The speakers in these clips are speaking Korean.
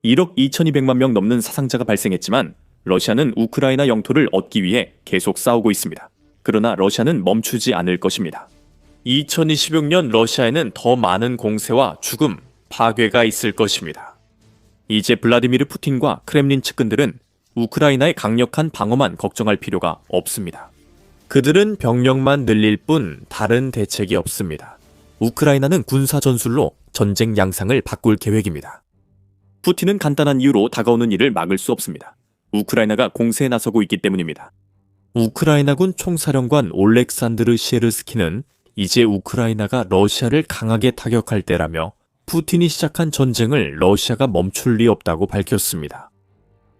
1억 2200만 명 넘는 사상자가 발생했지만 러시아는 우크라이나 영토를 얻기 위해 계속 싸우고 있습니다. 그러나 러시아는 멈추지 않을 것입니다. 2026년 러시아에는 더 많은 공세와 죽음, 파괴가 있을 것입니다. 이제 블라디미르 푸틴과 크렘린 측근들은 우크라이나의 강력한 방어만 걱정할 필요가 없습니다. 그들은 병력만 늘릴 뿐 다른 대책이 없습니다. 우크라이나는 군사 전술로 전쟁 양상을 바꿀 계획입니다. 푸틴은 간단한 이유로 다가오는 일을 막을 수 없습니다. 우크라이나가 공세에 나서고 있기 때문입니다. 우크라이나군 총사령관 올렉산드르 시에르스키는 이제 우크라이나가 러시아를 강하게 타격할 때라며 푸틴이 시작한 전쟁을 러시아가 멈출 리 없다고 밝혔습니다.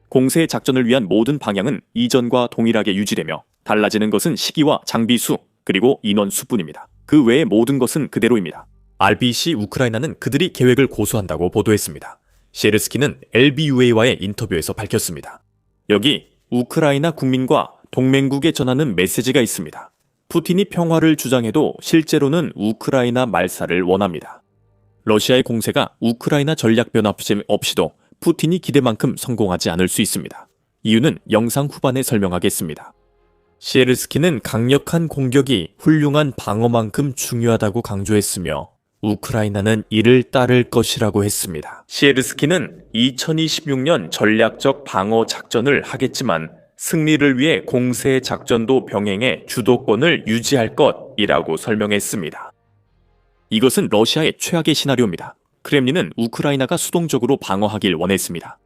공세 작전을 위한 모든 방향은 이전과 동일하게 유지되며 달라지는 것은 시기와 장비 수, 그리고 인원 수뿐입니다. 그 외의 모든 것은 그대로입니다. RBC 우크라이나는 그들이 계획을 고수한다고 보도했습니다. 시에르스키는 LBUA와의 인터뷰에서 밝혔습니다. 여기 우크라이나 국민과 동맹국에 전하는 메시지가 있습니다. 푸틴이 평화를 주장해도 실제로는 우크라이나 말살을 원합니다. 러시아의 공세가 우크라이나 전략 변화 없이도 푸틴이 기대만큼 성공하지 않을 수 있습니다. 이유는 영상 후반에 설명하겠습니다. 시에르스키는 강력한 공격이 훌륭한 방어만큼 중요하다고 강조했으며 우크라이나는 이를 따를 것이라고 했습니다. 시에르스키는 2026년 전략적 방어 작전을 하겠지만 승리를 위해 공세 작전도 병행해 주도권을 유지할 것이라고 설명했습니다. 이것은 러시아의 최악의 시나리오입니다. 크렘린은 우크라이나가 수동적으로 방어하길 원했습니다.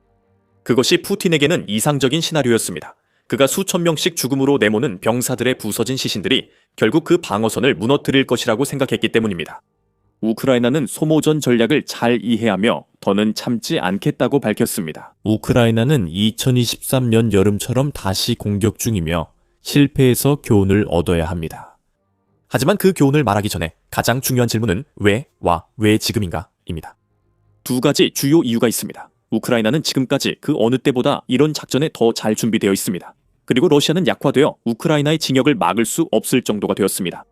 그것이 푸틴에게는 이상적인 시나리오였습니다. 그가 수천 명씩 죽음으로 내모는 병사들의 부서진 시신들이 결국 그 방어선을 무너뜨릴 것이라고 생각했기 때문입니다. 우크라이나는 소모전 전략을 잘 이해하며 더는 참지 않겠다고 밝혔습니다. 우크라이나는 2023년 여름처럼 다시 공격 중이며 실패해서 교훈을 얻어야 합니다. 하지만 그 교훈을 말하기 전에 가장 중요한 질문은 왜 지금인가? 입니다. 두 가지 주요 이유가 있습니다. 우크라이나는 지금까지 그 어느 때보다 이런 작전에 더 잘 준비되어 있습니다. 그리고 러시아는 약화되어 우크라이나의 진역을 막을 수 없을 정도가 되었습니다.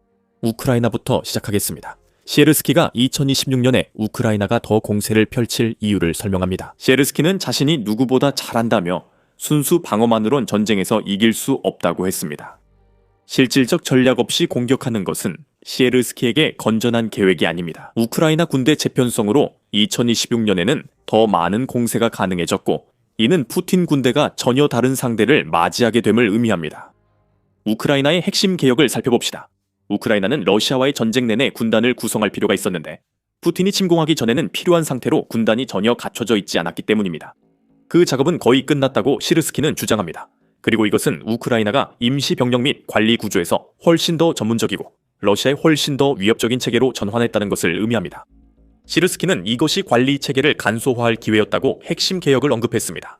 우크라이나부터 시작하겠습니다. 시에르스키가 2026년에 우크라이나가 더 공세를 펼칠 이유를 설명합니다. 시에르스키는 자신이 누구보다 잘한다며 순수 방어만으론 전쟁에서 이길 수 없다고 했습니다. 실질적 전략 없이 공격하는 것은 시에르스키에게 건전한 계획이 아닙니다. 우크라이나 군대 재편성으로 2026년에는 더 많은 공세가 가능해졌고 이는 푸틴 군대가 전혀 다른 상대를 맞이하게 됨을 의미합니다. 우크라이나의 핵심 개혁을 살펴봅시다. 우크라이나는 러시아와의 전쟁 내내 군단을 구성할 필요가 있었는데 푸틴이 침공하기 전에는 필요한 상태로 군단이 전혀 갖춰져 있지 않았기 때문입니다. 그 작업은 거의 끝났다고 시르스키는 주장합니다. 그리고 이것은 우크라이나가 임시 병력 및 관리 구조에서 훨씬 더 전문적이고 러시아의 훨씬 더 위협적인 체계로 전환했다는 것을 의미합니다. 시르스키는 이것이 관리 체계를 간소화할 기회였다고 핵심 개혁을 언급했습니다.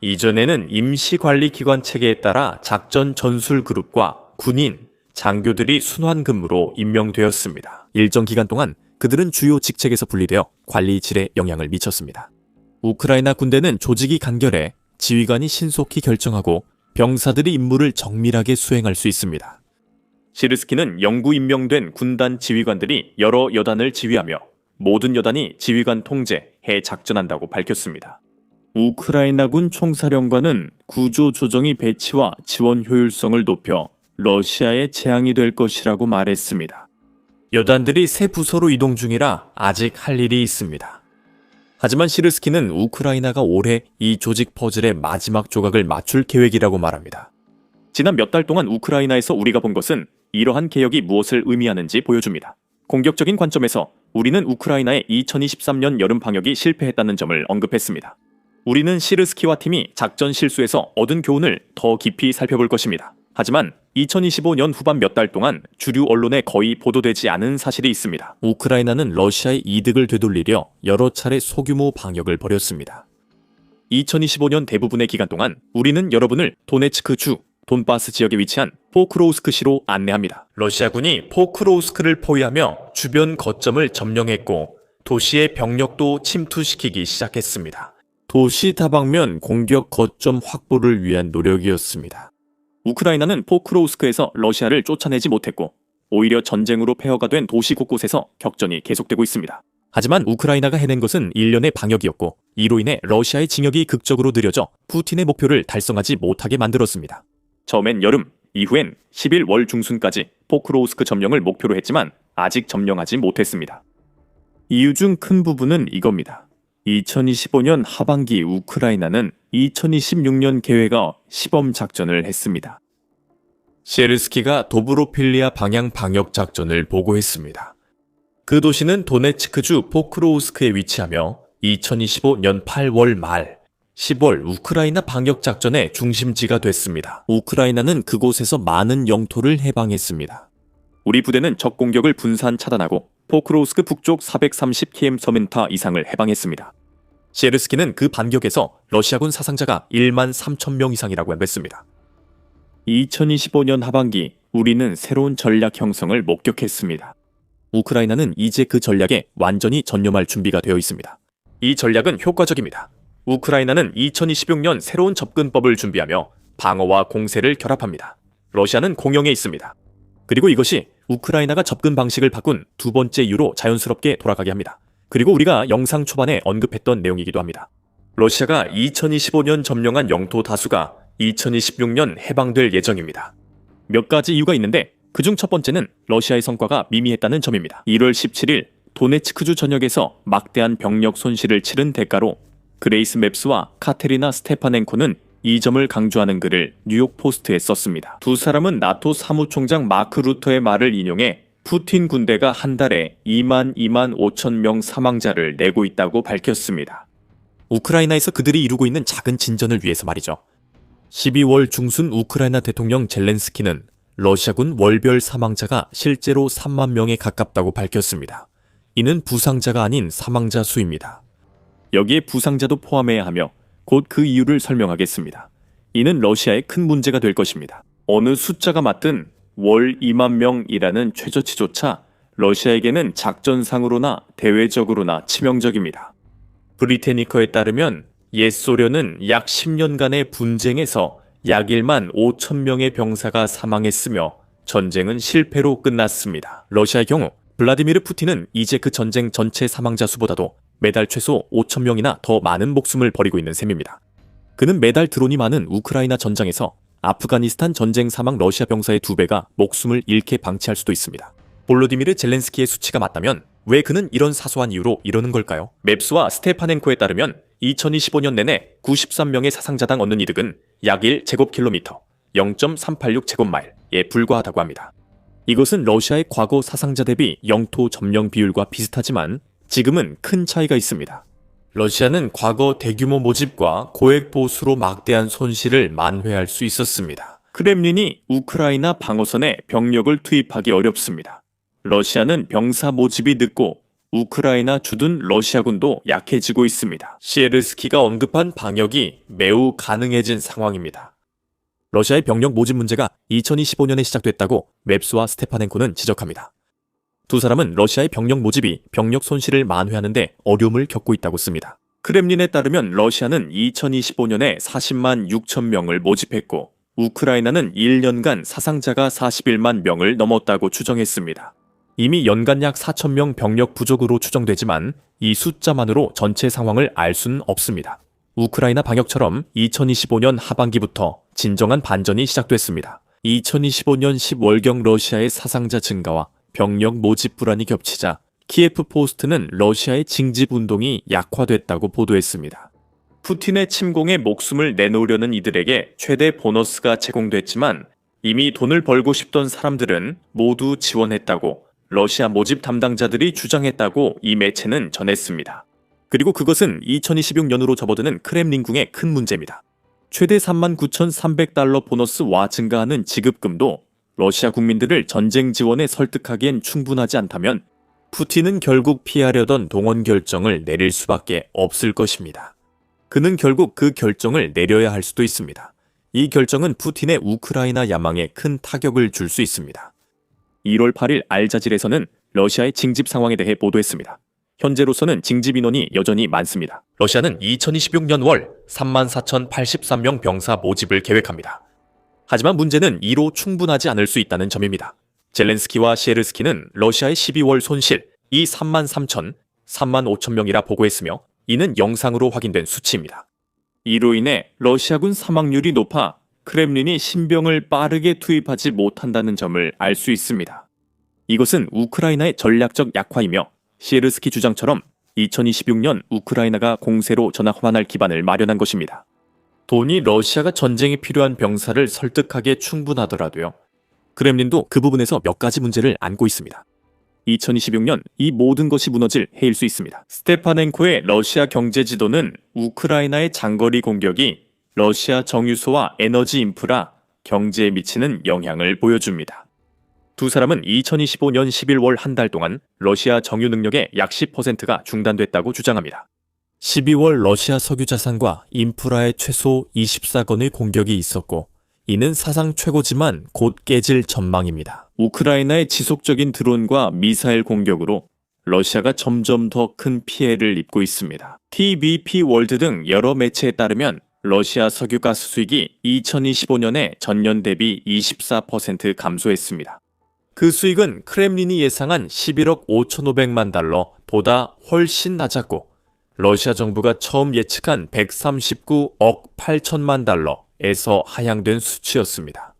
이전에는 임시 관리 기관 체계에 따라 작전 전술 그룹과 군인, 장교들이 순환 근무로 임명되었습니다. 일정 기간 동안 그들은 주요 직책에서 분리되어 관리 질에 영향을 미쳤습니다. 우크라이나 군대는 조직이 간결해 지휘관이 신속히 결정하고 병사들이 임무를 정밀하게 수행할 수 있습니다. 시르스키는 영구 임명된 군단 지휘관들이 여러 여단을 지휘하며 모든 여단이 지휘관 통제해 작전한다고 밝혔습니다. 우크라이나군 총사령관은 구조 조정의 배치와 지원 효율성을 높여 러시아의 재앙이 될 것이라고 말했습니다. 여단들이 새 부서로 이동 중이라 아직 할 일이 있습니다. 하지만 시르스키는 우크라이나가 올해 이 조직 퍼즐의 마지막 조각을 맞출 계획이라고 말합니다. 지난 몇 달 동안 우크라이나에서 우리가 본 것은 이러한 개혁이 무엇을 의미하는지 보여줍니다. 공격적인 관점에서 우리는 우크라이나의 2023년 여름 방역이 실패했다는 점을 언급했습니다. 우리는 시르스키와 팀이 작전 실수에서 얻은 교훈을 더 깊이 살펴볼 것입니다. 하지만 2025년 후반 몇 달 동안 주류 언론에 거의 보도되지 않은 사실이 있습니다. 우크라이나는 러시아의 이득을 되돌리려 여러 차례 소규모 방역을 벌였습니다. 2025년 대부분의 기간 동안 우리는 여러분을 도네츠크 주 돈바스 지역에 위치한 포크로우스크시로 안내합니다. 러시아군이 포크로우스크를 포위하며 주변 거점을 점령했고 도시의 병력도 침투시키기 시작했습니다. 도시 다방면 공격 거점 확보를 위한 노력이었습니다. 우크라이나는 포크로우스크에서 러시아를 쫓아내지 못했고 오히려 전쟁으로 폐허가 된 도시 곳곳에서 격전이 계속되고 있습니다. 하지만 우크라이나가 해낸 것은 일련의 방역이었고 이로 인해 러시아의 징역이 극적으로 느려져 푸틴의 목표를 달성하지 못하게 만들었습니다. 처음엔 여름, 이후엔 11월 중순까지 포크로우스크 점령을 목표로 했지만 아직 점령하지 못했습니다. 이유 중 큰 부분은 이겁니다. 2025년 하반기 우크라이나는 2026년 계획의 시범 작전을 했습니다. 시에르스키가 도브로필리아 방향 방역 작전을 보고했습니다. 그 도시는 도네츠크주 포크로우스크에 위치하며 2025년 8월 말 10월 우크라이나 방역 작전의 중심지가 됐습니다. 우크라이나는 그곳에서 많은 영토를 해방했습니다. 우리 부대는 적 공격을 분산 차단하고 포크로우스크 북쪽 430km 서민타 이상을 해방했습니다. 시에르스키는 그 반격에서 러시아군 사상자가 1만 3천 명 이상이라고 했습니다. 2025년 하반기 우리는 새로운 전략 형성을 목격했습니다. 우크라이나는 이제 그 전략에 완전히 전념할 준비가 되어 있습니다. 이 전략은 효과적입니다. 우크라이나는 2026년 새로운 접근법을 준비하며 방어와 공세를 결합합니다. 러시아는 공영에 있습니다. 그리고 이것이 우크라이나가 접근 방식을 바꾼 두 번째 이유로 자연스럽게 돌아가게 합니다. 그리고 우리가 영상 초반에 언급했던 내용이기도 합니다. 러시아가 2025년 점령한 영토 다수가 2026년 해방될 예정입니다. 몇 가지 이유가 있는데 그중 첫 번째는 러시아의 성과가 미미했다는 점입니다. 1월 17일 도네츠크주 전역에서 막대한 병력 손실을 치른 대가로 그레이스 맵스와 카테리나 스테파넨코는 이 점을 강조하는 글을 뉴욕 포스트에 썼습니다. 두 사람은 나토 사무총장 마크 루터의 말을 인용해 푸틴 군대가 한 달에 2만 5천 명 사망자를 내고 있다고 밝혔습니다. 우크라이나에서 그들이 이루고 있는 작은 진전을 위해서 말이죠. 12월 중순 우크라이나 대통령 젤렌스키는 러시아군 월별 사망자가 실제로 3만 명에 가깝다고 밝혔습니다. 이는 부상자가 아닌 사망자 수입니다. 여기에 부상자도 포함해야 하며 곧 그 이유를 설명하겠습니다. 이는 러시아의 큰 문제가 될 것입니다. 어느 숫자가 맞든 월 2만 명이라는 최저치조차 러시아에게는 작전상으로나 대외적으로나 치명적입니다. 브리테니커에 따르면 옛 소련은 약 10년간의 분쟁에서 약 1만 5천 명의 병사가 사망했으며 전쟁은 실패로 끝났습니다. 러시아의 경우 블라디미르 푸틴은 이제 그 전쟁 전체 사망자 수보다도 매달 최소 5천 명이나 더 많은 목숨을 버리고 있는 셈입니다. 그는 매달 드론이 많은 우크라이나 전장에서 아프가니스탄 전쟁 사망 러시아 병사의 2배가 목숨을 잃게 방치할 수도 있습니다. 볼로디미르 젤렌스키의 수치가 맞다면 왜 그는 이런 사소한 이유로 이러는 걸까요? 맵스와 스테파넨코에 따르면 2025년 내내 93명의 사상자당 얻는 이득은 약 1제곱킬로미터, 0.386제곱마일에 불과하다고 합니다. 이것은 러시아의 과거 사상자 대비 영토 점령 비율과 비슷하지만 지금은 큰 차이가 있습니다. 러시아는 과거 대규모 모집과 고액 보수로 막대한 손실을 만회할 수 있었습니다. 크렘린이 우크라이나 방어선에 병력을 투입하기 어렵습니다. 러시아는 병사 모집이 늦고 우크라이나 주둔 러시아군도 약해지고 있습니다. 시에르스키가 언급한 방역이 매우 가능해진 상황입니다. 러시아의 병력 모집 문제가 2025년에 시작됐다고 맵스와 스테파넨코는 지적합니다. 두 사람은 러시아의 병력 모집이 병력 손실을 만회하는데 어려움을 겪고 있다고 씁니다. 크렘린에 따르면 러시아는 2025년에 40만 6천 명을 모집했고 우크라이나는 1년간 사상자가 41만 명을 넘었다고 추정했습니다. 이미 연간 약 4천 명 병력 부족으로 추정되지만 이 숫자만으로 전체 상황을 알 수는 없습니다. 우크라이나 방역처럼 2025년 하반기부터 진정한 반전이 시작됐습니다. 2025년 10월경 러시아의 사상자 증가와 병력 모집 불안이 겹치자 키예프 포스트는 러시아의 징집 운동이 약화됐다고 보도했습니다. 푸틴의 침공에 목숨을 내놓으려는 이들에게 최대 보너스가 제공됐지만 이미 돈을 벌고 싶던 사람들은 모두 지원했다고 러시아 모집 담당자들이 주장했다고 이 매체는 전했습니다. 그리고 그것은 2026년으로 접어드는 크렘린궁의 큰 문제입니다. 최대 39,300달러 보너스와 증가하는 지급금도 러시아 국민들을 전쟁 지원에 설득하기엔 충분하지 않다면 푸틴은 결국 피하려던 동원 결정을 내릴 수밖에 없을 것입니다. 그는 결국 그 결정을 내려야 할 수도 있습니다. 이 결정은 푸틴의 우크라이나 야망에 큰 타격을 줄 수 있습니다. 1월 8일 알자질에서는 러시아의 징집 상황에 대해 보도했습니다. 현재로서는 징집 인원이 여전히 많습니다. 러시아는 2026년 월 34,083명 병사 모집을 계획합니다. 하지만 문제는 이로 충분하지 않을 수 있다는 점입니다. 젤렌스키와 시에르스키는 러시아의 12월 손실, 이 33,000, 35,000명이라 보고했으며 이는 영상으로 확인된 수치입니다. 이로 인해 러시아군 사망률이 높아 크렘린이 신병을 빠르게 투입하지 못한다는 점을 알 수 있습니다. 이것은 우크라이나의 전략적 약화이며 시에르스키 주장처럼 2026년 우크라이나가 공세로 전환할 기반을 마련한 것입니다. 돈이 러시아가 전쟁에 필요한 병사를 설득하기에 충분하더라도요. 크렘린도 그 부분에서 몇 가지 문제를 안고 있습니다. 2026년 이 모든 것이 무너질 해일 수 있습니다. 스테파넨코의 러시아 경제 지도는 우크라이나의 장거리 공격이 러시아 정유소와 에너지 인프라, 경제에 미치는 영향을 보여줍니다. 두 사람은 2025년 11월 한 달 동안 러시아 정유 능력의 약 10%가 중단됐다고 주장합니다. 12월 러시아 석유 자산과 인프라에 최소 24건의 공격이 있었고 이는 사상 최고지만 곧 깨질 전망입니다. 우크라이나의 지속적인 드론과 미사일 공격으로 러시아가 점점 더 큰 피해를 입고 있습니다. TVP 월드 등 여러 매체에 따르면 러시아 석유가스 수익이 2025년에 전년 대비 24% 감소했습니다. 그 수익은 크렘린이 예상한 11억 5,500만 달러보다 훨씬 낮았고 러시아 정부가 처음 예측한 139억 8천만 달러에서 하향된 수치였습니다.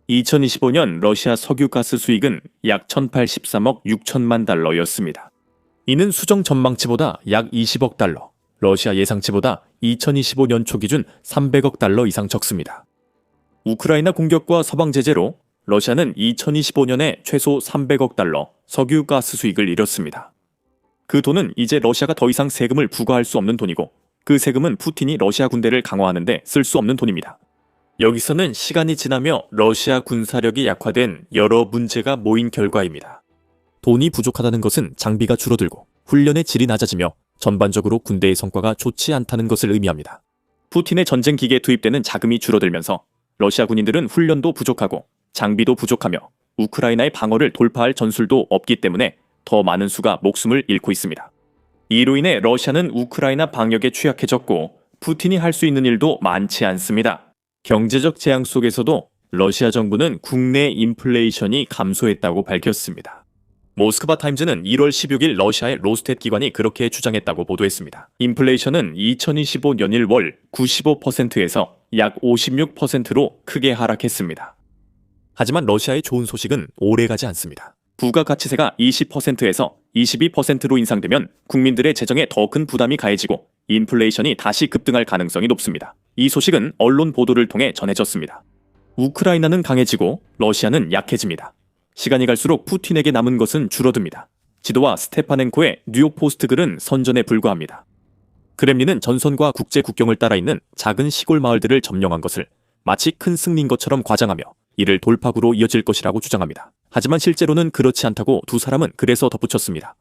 2025년 러시아 석유가스 수익은 약 1,083억 6천만 달러였습니다. 이는 수정 전망치보다 약 20억 달러, 러시아 예상치보다 2025년 초 기준 300억 달러 이상 적습니다. 우크라이나 공격과 서방 제재로 러시아는 2025년에 최소 300억 달러 석유가스 수익을 잃었습니다. 그 돈은 이제 러시아가 더 이상 세금을 부과할 수 없는 돈이고 그 세금은 푸틴이 러시아 군대를 강화하는데 쓸 수 없는 돈입니다. 여기서는 시간이 지나며 러시아 군사력이 약화된 여러 문제가 모인 결과입니다. 돈이 부족하다는 것은 장비가 줄어들고 훈련의 질이 낮아지며 전반적으로 군대의 성과가 좋지 않다는 것을 의미합니다. 푸틴의 전쟁 기계에 투입되는 자금이 줄어들면서 러시아 군인들은 훈련도 부족하고 장비도 부족하며 우크라이나의 방어를 돌파할 전술도 없기 때문에 더 많은 수가 목숨을 잃고 있습니다. 이로 인해 러시아는 우크라이나 방역에 취약해졌고 푸틴이 할 수 있는 일도 많지 않습니다. 경제적 재앙 속에서도 러시아 정부는 국내 인플레이션이 감소했다고 밝혔습니다. 모스크바 타임즈는 1월 16일 러시아의 로스텟 기관이 그렇게 주장했다고 보도했습니다. 인플레이션은 2025년 1월 95%에서 약 56%로 크게 하락했습니다. 하지만 러시아의 좋은 소식은 오래가지 않습니다. 부가가치세가 20%에서 22%로 인상되면 국민들의 재정에 더 큰 부담이 가해지고 인플레이션이 다시 급등할 가능성이 높습니다. 이 소식은 언론 보도를 통해 전해졌습니다. 우크라이나는 강해지고 러시아는 약해집니다. 시간이 갈수록 푸틴에게 남은 것은 줄어듭니다. 지도와 스테파넨코의 뉴욕 포스트 글은 선전에 불과합니다. 크렘린은 전선과 국제 국경을 따라 있는 작은 시골 마을들을 점령한 것을 마치 큰 승리인 것처럼 과장하며 이를 돌파구로 이어질 것이라고 주장합니다. 하지만 실제로는 그렇지 않다고 두 사람은 글에서 덧붙였습니다.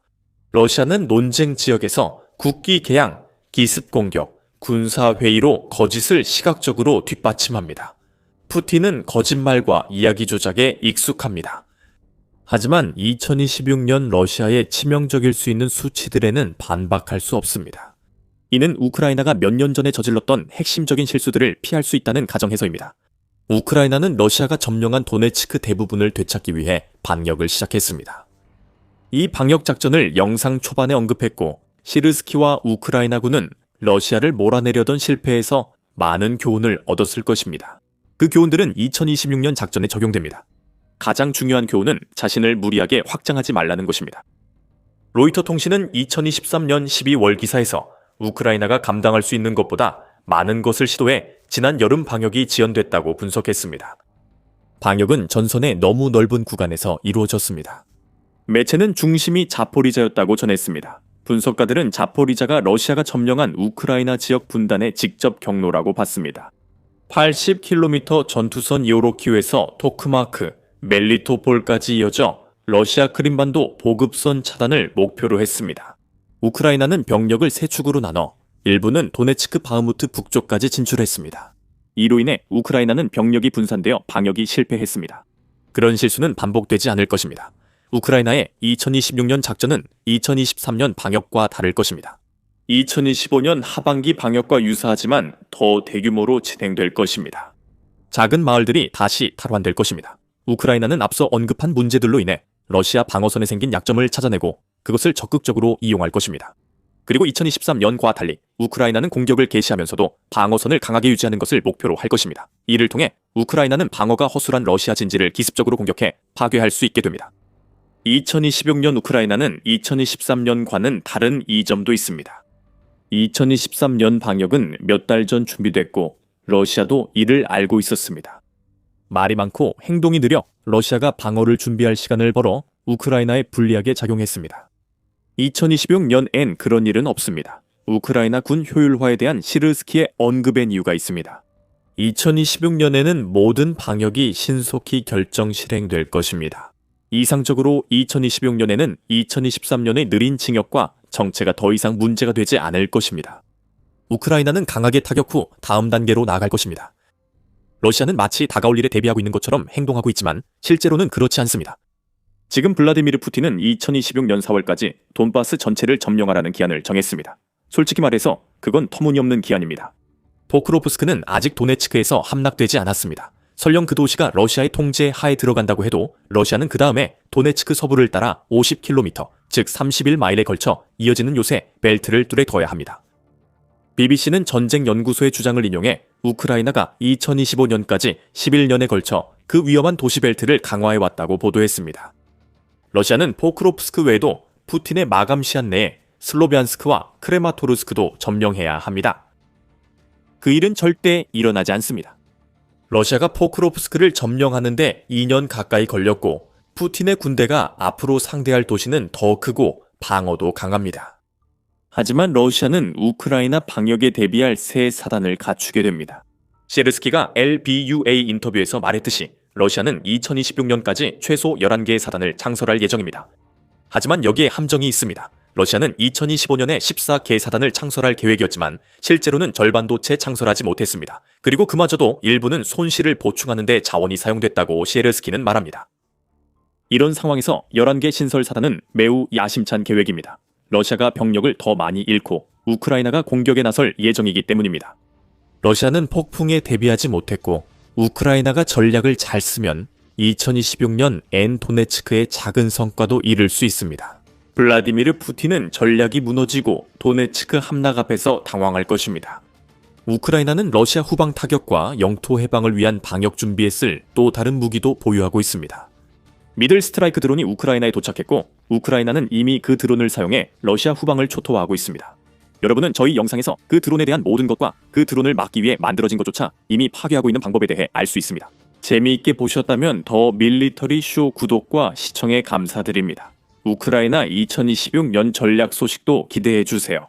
러시아는 논쟁 지역에서 국기 개양, 기습 공격, 군사회의로 거짓을 시각적으로 뒷받침합니다. 푸틴은 거짓말과 이야기 조작에 익숙합니다. 하지만 2026년 러시아의 치명적일 수 있는 수치들에는 반박할 수 없습니다. 이는 우크라이나가 몇 년 전에 저질렀던 핵심적인 실수들을 피할 수 있다는 가정해서입니다. 우크라이나는 러시아가 점령한 도네츠크 대부분을 되찾기 위해 반격을 시작했습니다. 이 방역 작전을 영상 초반에 언급했고 시르스키와 우크라이나군은 러시아를 몰아내려던 실패에서 많은 교훈을 얻었을 것입니다. 그 교훈들은 2026년 작전에 적용됩니다. 가장 중요한 교훈은 자신을 무리하게 확장하지 말라는 것입니다. 로이터 통신은 2023년 12월 기사에서 우크라이나가 감당할 수 있는 것보다 많은 것을 시도해 지난 여름 방역이 지연됐다고 분석했습니다. 방역은 전선의 너무 넓은 구간에서 이루어졌습니다. 매체는 중심이 자포리자였다고 전했습니다. 분석가들은 자포리자가 러시아가 점령한 우크라이나 지역 분단의 직접 경로라고 봤습니다. 80km 전투선 요로키우에서 토크마크, 멜리토폴까지 이어져 러시아 크림반도 보급선 차단을 목표로 했습니다. 우크라이나는 병력을 세 축으로 나눠 일부는 도네츠크 바흐무트 북쪽까지 진출했습니다. 이로 인해 우크라이나는 병력이 분산되어 방역이 실패했습니다. 그런 실수는 반복되지 않을 것입니다. 우크라이나의 2026년 작전은 2023년 방역과 다를 것입니다. 2025년 하반기 방역과 유사하지만 더 대규모로 진행될 것입니다. 작은 마을들이 다시 탈환될 것입니다. 우크라이나는 앞서 언급한 문제들로 인해 러시아 방어선에 생긴 약점을 찾아내고 그것을 적극적으로 이용할 것입니다. 그리고 2023년과 달리 우크라이나는 공격을 개시하면서도 방어선을 강하게 유지하는 것을 목표로 할 것입니다. 이를 통해 우크라이나는 방어가 허술한 러시아 진지를 기습적으로 공격해 파괴할 수 있게 됩니다. 2026년 우크라이나는 2023년과는 다른 이점도 있습니다. 2023년 방역은 몇 달 전 준비됐고 러시아도 이를 알고 있었습니다. 말이 많고 행동이 느려 러시아가 방어를 준비할 시간을 벌어 우크라이나에 불리하게 작용했습니다. 2026년엔 그런 일은 없습니다. 우크라이나 군 효율화에 대한 시르스키의 언급엔 이유가 있습니다. 2026년에는 모든 방역이 신속히 결정 실행될 것입니다. 이상적으로 2026년에는 2023년의 느린 징역과 정체가 더 이상 문제가 되지 않을 것입니다. 우크라이나는 강하게 타격 후 다음 단계로 나아갈 것입니다. 러시아는 마치 다가올 일에 대비하고 있는 것처럼 행동하고 있지만 실제로는 그렇지 않습니다. 지금 블라디미르 푸틴은 2026년 4월까지 돈바스 전체를 점령하라는 기한을 정했습니다. 솔직히 말해서 그건 터무니없는 기한입니다. 포크로프스크는 아직 도네츠크에서 함락되지 않았습니다. 설령 그 도시가 러시아의 통제 하에 들어간다고 해도 러시아는 그 다음에 도네츠크 서부를 따라 50km, 즉 31마일에 걸쳐 이어지는 요새 벨트를 뚫어 둬야 합니다. BBC는 전쟁 연구소의 주장을 인용해 우크라이나가 2025년까지 11년에 걸쳐 그 위험한 도시 벨트를 강화해왔다고 보도했습니다. 러시아는 포크로프스크 외에도 푸틴의 마감 시한 내에 슬로비안스크와 크레마토르스크도 점령해야 합니다. 그 일은 절대 일어나지 않습니다. 러시아가 포크로프스크를 점령하는데 2년 가까이 걸렸고 푸틴의 군대가 앞으로 상대할 도시는 더 크고 방어도 강합니다. 하지만 러시아는 우크라이나 방역에 대비할 새 사단을 갖추게 됩니다. 시르스키가 LBUA 인터뷰에서 말했듯이 러시아는 2026년까지 최소 11개의 사단을 창설할 예정입니다. 하지만 여기에 함정이 있습니다. 러시아는 2025년에 14개 사단을 창설할 계획이었지만 실제로는 절반도 채 창설하지 못했습니다. 그리고 그마저도 일부는 손실을 보충하는 데 자원이 사용됐다고 시에르스키는 말합니다. 이런 상황에서 11개 신설 사단은 매우 야심찬 계획입니다. 러시아가 병력을 더 많이 잃고 우크라이나가 공격에 나설 예정이기 때문입니다. 러시아는 폭풍에 대비하지 못했고 우크라이나가 전략을 잘 쓰면 2026년 엔도네츠크의 작은 성과도 이룰 수 있습니다. 블라디미르 푸틴은 전략이 무너지고 도네츠크 함락 앞에서 당황할 것입니다. 우크라이나는 러시아 후방 타격과 영토 해방을 위한 방역 준비에 쓸 또 다른 무기도 보유하고 있습니다. 미들 스트라이크 드론이 우크라이나에 도착했고 우크라이나는 이미 그 드론을 사용해 러시아 후방을 초토화하고 있습니다. 여러분은 저희 영상에서 그 드론에 대한 모든 것과 그 드론을 막기 위해 만들어진 것조차 이미 파괴하고 있는 방법에 대해 알 수 있습니다. 재미있게 보셨다면 더 밀리터리 쇼 구독과 시청에 감사드립니다. 우크라이나 2026년 전략 소식도 기대해 주세요.